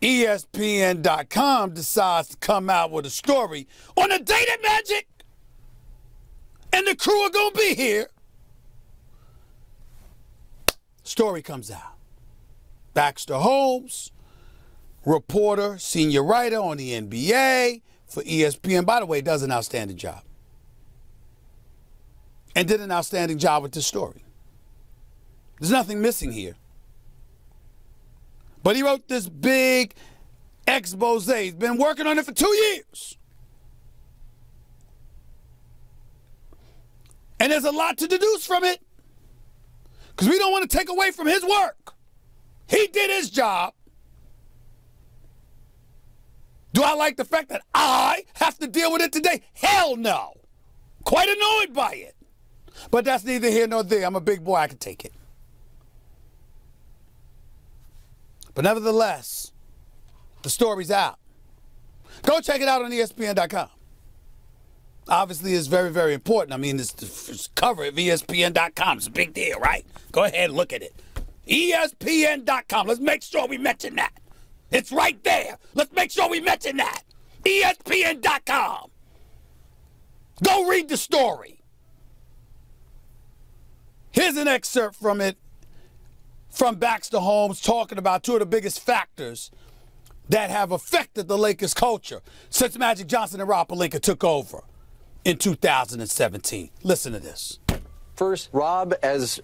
ESPN.com decides to come out with a story on the day that Magic and the crew are going to be here. Story comes out. Baxter Holmes, reporter, senior writer on the NBA for ESPN, by the way, does an outstanding job. And did an outstanding job with this story. There's nothing missing here. But he wrote this big expose. He's been working on it for 2 years. And there's a lot to deduce from it. Because we don't want to take away from his work. He did his job. Do I like the fact that I have to deal with it today? Hell no. Quite annoyed by it. But that's neither here nor there. I'm a big boy. I can take it. But nevertheless, the story's out. Go check it out on ESPN.com. Obviously, it's very, very important. I mean, it's the cover of ESPN.com. It's a big deal, right? Go ahead and look at it. ESPN.com. Let's make sure we mention that. It's right there. Let's make sure we mention that. ESPN.com. Go read the story. Here's an excerpt from it, from Baxter Holmes, talking about two of the biggest factors that have affected the Lakers culture since Magic Johnson and Rob Pelinka took over in 2017. Listen to this. First, Rob, as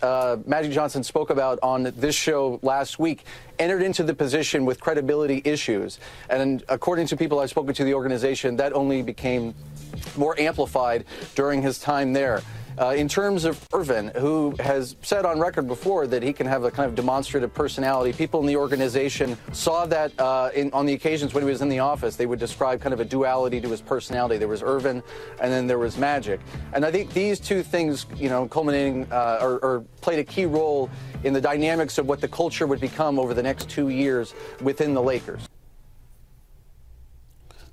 Magic Johnson spoke about on this show last week, entered into the position with credibility issues. And according to people I've spoken to the organization, that only became more amplified during his time there. In terms of Irvin, who has said on record before that he can have a kind of demonstrative personality, people in the organization saw that on the occasions when he was in the office. They would describe kind of a duality to his personality. There was Irvin, and then there was Magic. And I think these two things, you know, culminating or played a key role in the dynamics of what the culture would become over the next 2 years within the Lakers.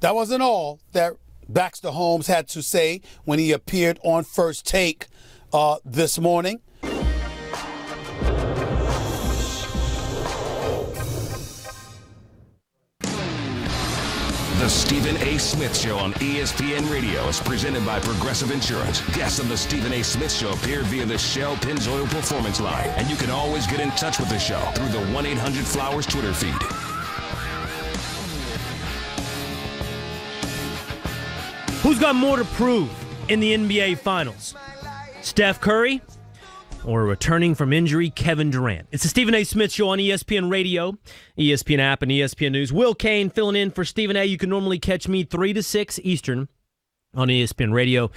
That wasn't all that Baxter Holmes had to say when he appeared on First Take this morning. The Stephen A. Smith Show on ESPN Radio is presented by Progressive Insurance. Guests on the Stephen A. Smith Show appear via the Shell Pennzoil Performance Line. And you can always get in touch with the show through the 1-800-Flowers Twitter feed. Who's got more to prove in the NBA Finals? Steph Curry or returning from injury Kevin Durant? It's the Stephen A. Smith Show on ESPN Radio, ESPN app, and ESPN News. Will Kane filling in for Stephen A. You can normally catch me 3 to 6 Eastern on ESPN Radio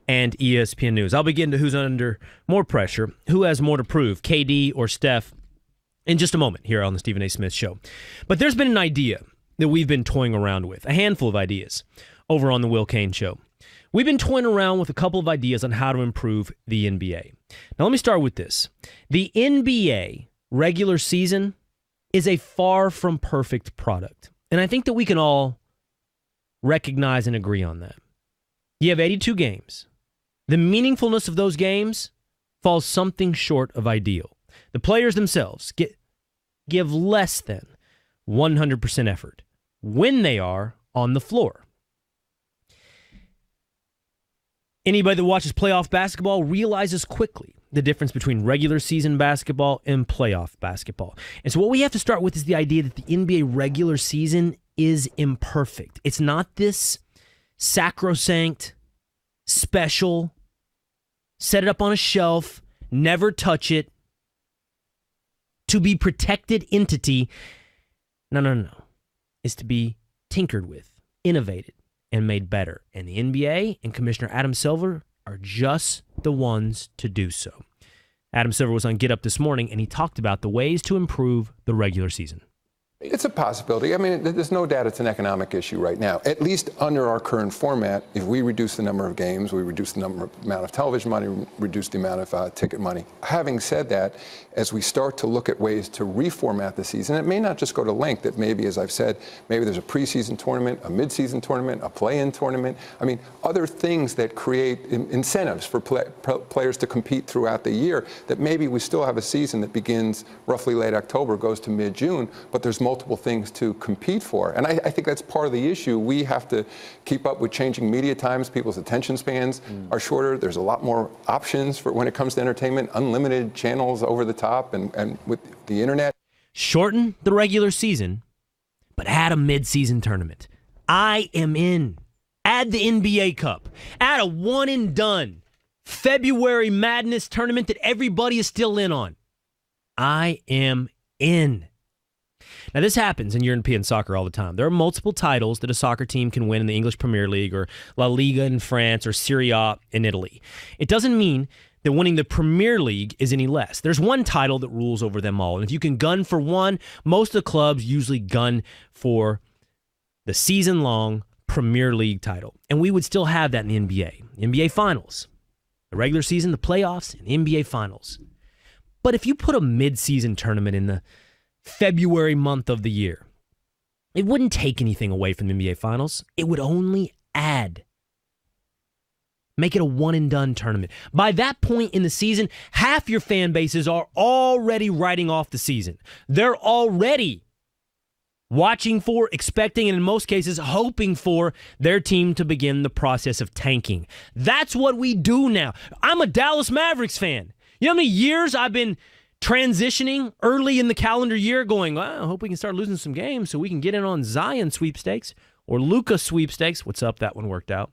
and ESPN News. I'll begin to who's under more pressure, who has more to prove, KD or Steph, in just a moment here on the Stephen A. Smith Show. But there's been an idea that we've been toying around with, a handful of ideas, over on the Will Kane Show. We've been toying around with a couple of ideas on how to improve the NBA. Now, let me start with this. The NBA regular season is a far from perfect product. And I think that we can all recognize and agree on that. You have 82 games. The meaningfulness of those games falls something short of ideal. The players themselves give less than 100% effort when they are on the floor. Anybody that watches playoff basketball realizes quickly the difference between regular season basketball and playoff basketball. And so what we have to start with is the idea that the NBA regular season is imperfect. It's not this sacrosanct, special, set it up on a shelf, never touch it, to be protected entity. No. It's to be tinkered with, innovated, and made better. And the NBA and Commissioner Adam Silver are just the ones to do so. Adam Silver was on Get Up this morning, and he talked about the ways to improve the regular season. It's a possibility. I mean, there's no doubt it's an economic issue right now. At least under our current format, if we reduce the number of games, we reduce the amount of television money, reduce the amount of ticket money. Having said that, as we start to look at ways to reformat the season, it may not just go to length. That maybe, as I've said, maybe there's a preseason tournament, a midseason tournament, a play-in tournament. I mean, other things that create incentives for players to compete throughout the year, that maybe we still have a season that begins roughly late October, goes to mid-June, but there's multiple things to compete for. And I think that's part of the issue. We have to keep up with changing media times. People's attention spans are shorter. There's a lot more options for when it comes to entertainment, unlimited channels over the top, and with the internet. Shorten the regular season, but add a mid-season tournament. I am in. Add the NBA Cup. Add a one-and-done February Madness tournament that everybody is still in on. I am in. Now, this happens in European soccer all the time. There are multiple titles that a soccer team can win in the English Premier League or La Liga in France or Serie A in Italy. It doesn't mean that winning the Premier League is any less. There's one title that rules over them all. And if you can gun for one, most of the clubs usually gun for the season-long Premier League title. And we would still have that in the NBA. NBA Finals. The regular season, the playoffs, and the NBA Finals. But if you put a mid-season tournament in the February month of the year, it wouldn't take anything away from the NBA Finals. It would only add. Make it a one-and-done tournament. By that point in the season, half your fan bases are already writing off the season. They're already watching for, expecting, and in most cases, hoping for their team to begin the process of tanking. That's what we do now. I'm a Dallas Mavericks fan. You know how many years I've been transitioning early in the calendar year going, well, I hope we can start losing some games so we can get in on Zion sweepstakes or Luka sweepstakes. What's up? That one worked out.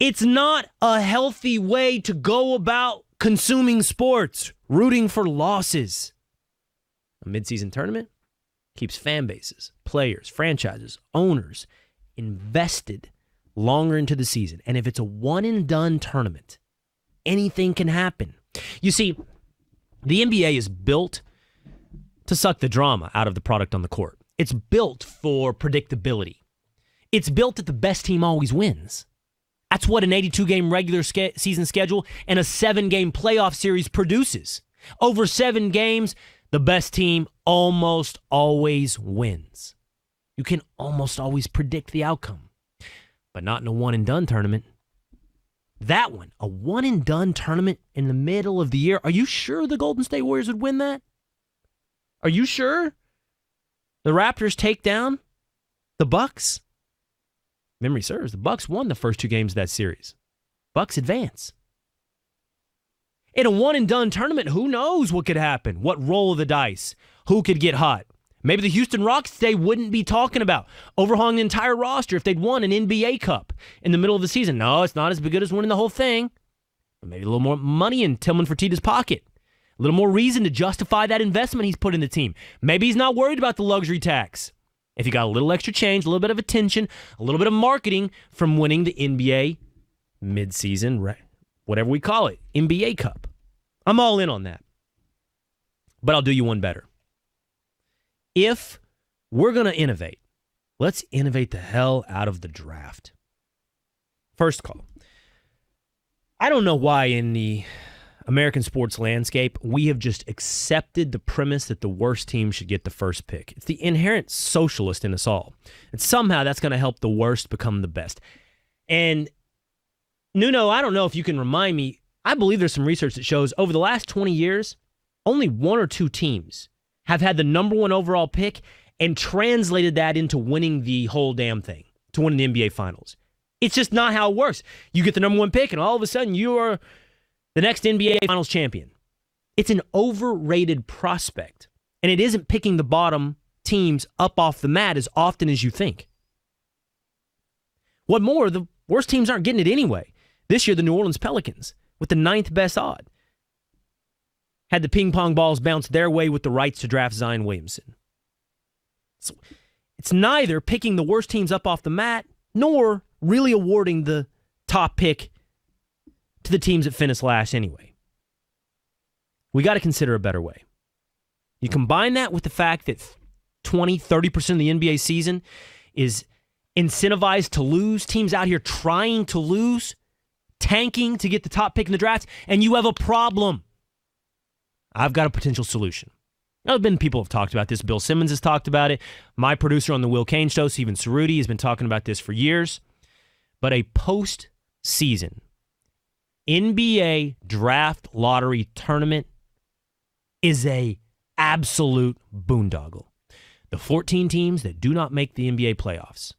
It's not a healthy way to go about consuming sports, rooting for losses. A midseason tournament keeps fan bases, players, franchises, owners invested longer into the season. And if it's a one-and-done tournament, anything can happen. You see, the NBA is built to suck the drama out of the product on the court. It's built for predictability. It's built that the best team always wins. That's what an 82-game regular season schedule and a 7-game playoff series produces. Over 7 games, the best team almost always wins. You can almost always predict the outcome, but not in a one-and-done tournament. That one, a one-and-done tournament in the middle of the year. Are you sure the Golden State Warriors would win that? Are you sure the Raptors take down the Bucks? Memory serves, the Bucks won the first 2 games of that series. Bucks advance. In a one-and-done tournament, who knows what could happen? What roll of the dice? Who could get hot? Maybe the Houston Rockets they wouldn't be talking about overhauling the entire roster if they'd won an NBA Cup in the middle of the season. No, it's not as good as winning the whole thing. But maybe a little more money in Tillman Fertitta's pocket. A little more reason to justify that investment he's put in the team. Maybe he's not worried about the luxury tax. If you got a little extra change, a little bit of attention, a little bit of marketing from winning the NBA midseason, whatever we call it, NBA Cup. I'm all in on that. But I'll do you one better. If we're going to innovate, let's innovate the hell out of the draft. First call. I don't know why in the American sports landscape, we have just accepted the premise that the worst team should get the first pick. It's the inherent socialist in us all. And somehow that's going to help the worst become the best. And Nuno, I don't know if you can remind me, I believe there's some research that shows over the last 20 years, only 1 or 2 teams have had the number 1 overall pick and translated that into winning the whole damn thing, to winning the NBA Finals. It's just not how it works. You get the number 1 pick and all of a sudden you are the next NBA Finals champion. It's an overrated prospect, and it isn't picking the bottom teams up off the mat as often as you think. What more, the worst teams aren't getting it anyway. This year, the New Orleans Pelicans, with the 9th best odd, had the ping pong balls bounce their way with the rights to draft Zion Williamson. So it's neither picking the worst teams up off the mat, nor really awarding the top pick to the teams that finished last anyway. We got to consider a better way. You combine that with the fact that 20, 30% of the NBA season is incentivized to lose, teams out here trying to lose, tanking to get the top pick in the draft, and you have a problem. I've got a potential solution. Now, people have talked about this. Bill Simmons has talked about it. My producer on the Will Kane Show, Steven Cerruti, has been talking about this for years. But a post-season NBA draft lottery tournament is a absolute boondoggle. the 14 teams that do not make the NBA playoffs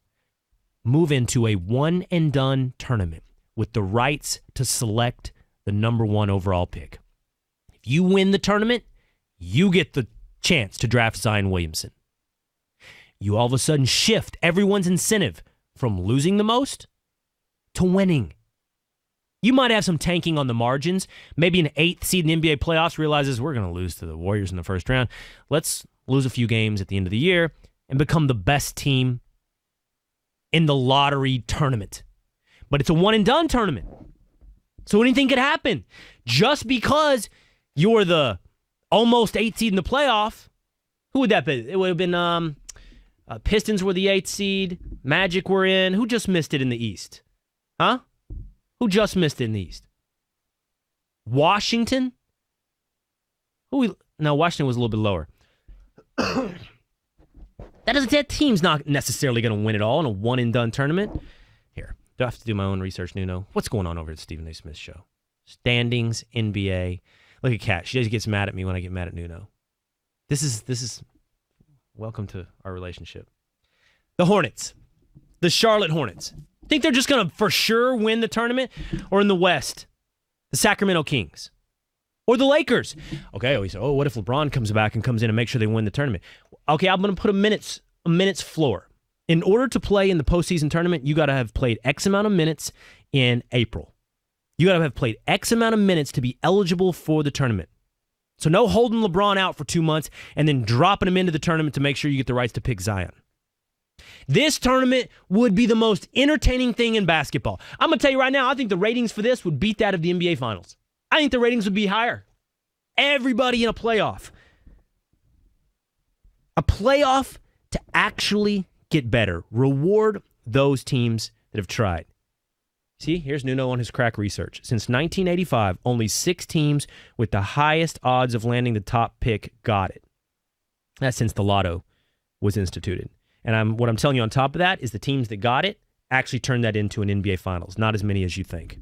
move into a one-and-done tournament with the rights to select the number 1 overall pick. If you win the tournament, you get the chance to draft Zion Williamson. You all of a sudden shift everyone's incentive from losing the most to winning. You might have some tanking on the margins. Maybe an 8th seed in the NBA playoffs realizes we're going to lose to the Warriors in the first round. Let's lose a few games at the end of the year and become the best team in the lottery tournament. But it's a one-and-done tournament. So anything could happen. Just because you're the almost 8th seed in the playoff, who would that be? It would have been Pistons were the 8th seed. Magic were in. Who just missed it in the East? Huh? Who just missed it in the East? Washington? No, Washington was a little bit lower. That team's not necessarily going to win it all in a one-and-done tournament. Here, do I have to do my own research, Nuno? What's going on over at the Stephen A. Smith Show? Standings, NBA. Look at Kat. She just gets mad at me when I get mad at Nuno. This is welcome to our relationship. The Hornets. The Charlotte Hornets. Think they're just going to for sure win the tournament? Or in the West, the Sacramento Kings? Or the Lakers? Okay, we say, what if LeBron comes back and comes in and makes sure they win the tournament? Okay, I'm going to put a minutes floor. In order to play in the postseason tournament, you got to have played X amount of minutes in April. You got to have played X amount of minutes to be eligible for the tournament. So no holding LeBron out for 2 months and then dropping him into the tournament to make sure you get the rights to pick Zion. This tournament would be the most entertaining thing in basketball. I'm going to tell you right now, I think the ratings for this would beat that of the NBA Finals. I think the ratings would be higher. Everybody in a playoff. A playoff to actually get better. Reward those teams that have tried. See, here's Nuno on his crack research. Since 1985, only 6 teams with the highest odds of landing the top pick got it. That's since the lotto was instituted. And what I'm telling you on top of that is the teams that got it actually turned that into an NBA Finals. Not as many as you think.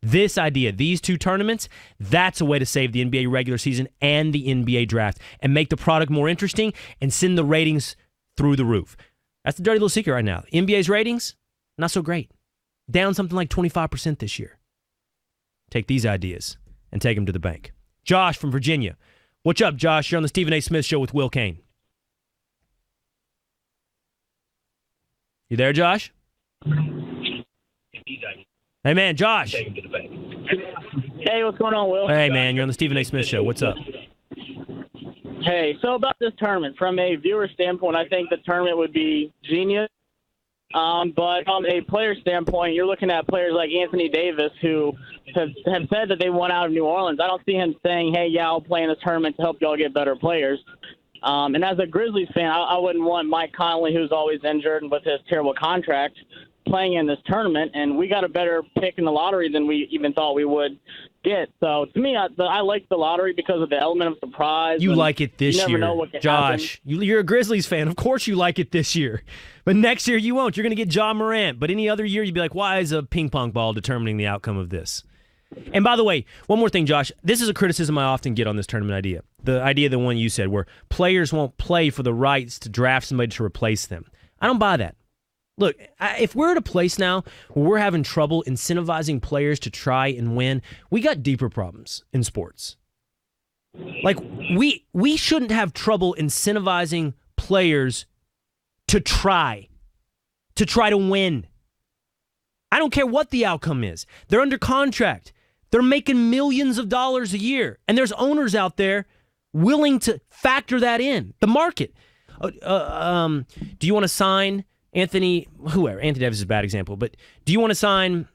This idea, these 2 tournaments, that's a way to save the NBA regular season and the NBA draft and make the product more interesting and send the ratings through the roof. That's the dirty little secret right now. NBA's ratings, not so great. Down something like 25% this year. Take these ideas and take them to the bank. Josh from Virginia. What's up, Josh? You're on the Stephen A. Smith Show with Will Kane. You there, Josh? Hey, man, Josh. Hey, what's going on, Will? Hey, man, you're on the Stephen A. Smith Show. What's up? Hey, so about this tournament, from a viewer standpoint, I think the tournament would be genius. But from a player standpoint, you're looking at players like Anthony Davis who have said that they want out of New Orleans. I don't see him saying, hey, yeah, I'll play in this tournament to help y'all get better players. And as a Grizzlies fan, I wouldn't want Mike Conley, who's always injured and with his terrible contract, playing in this tournament. And we got a better pick in the lottery than we even thought we would get. So to me, I like the lottery because of the element of surprise. You like it this year. You never know what can Josh. happen. You're a Grizzlies fan. Of course you like it this year. But next year you won't. You're going to get Ja Morant. But any other year you'd be like, why is a ping pong ball determining the outcome of this? And by the way, one more thing, Josh. This is a criticism I often get on this tournament idea. The idea, the one you said, where players won't play for the rights to draft somebody to replace them. I don't buy that. Look, if we're at a place now where we're having trouble incentivizing players to try and win, we got deeper problems in sports. Like, we shouldn't have trouble incentivizing players to try to win. I don't care what the outcome is. They're under contract. They're making millions of dollars a year. And there's owners out there willing to factor that in. The market. Do you want to sign Anthony Davis is a bad example, but do you want to sign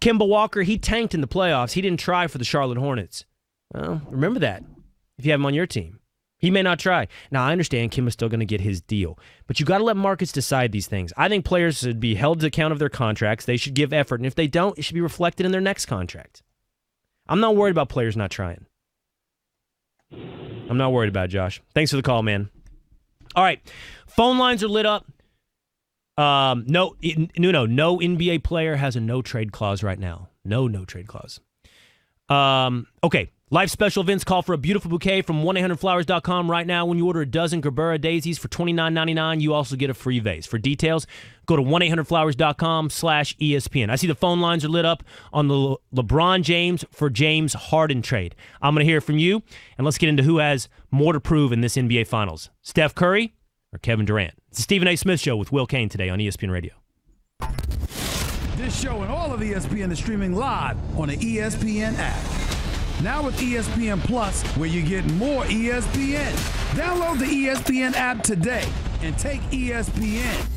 Kemba Walker? He tanked in the playoffs. He didn't try for the Charlotte Hornets. Well, remember that if you have him on your team. He may not try. Now, I understand Kemba's still going to get his deal, but you got to let markets decide these things. I think players should be held to account of their contracts. They should give effort, and if they don't, it should be reflected in their next contract. I'm not worried about players not trying. I'm not worried about it, Josh. Thanks for the call, man. All right, phone lines are lit up. No NBA player has a no-trade clause right now. No trade clause. Okay, Life special events call for a beautiful bouquet from 1-800-Flowers.com right now. When you order a dozen Gerbera daisies for $29.99, you also get a free vase. For details, go to 1-800-Flowers.com/ESPN. I see the phone lines are lit up on the LeBron James for James Harden trade. I'm going to hear from you, and let's get into who has more to prove in this NBA Finals. Steph Curry or Kevin Durant? It's the Stephen A. Smith Show with Will Cain today on ESPN Radio. This show and all of ESPN is streaming live on the ESPN app. Now with ESPN Plus, where you get more ESPN. Download the ESPN app today and take ESPN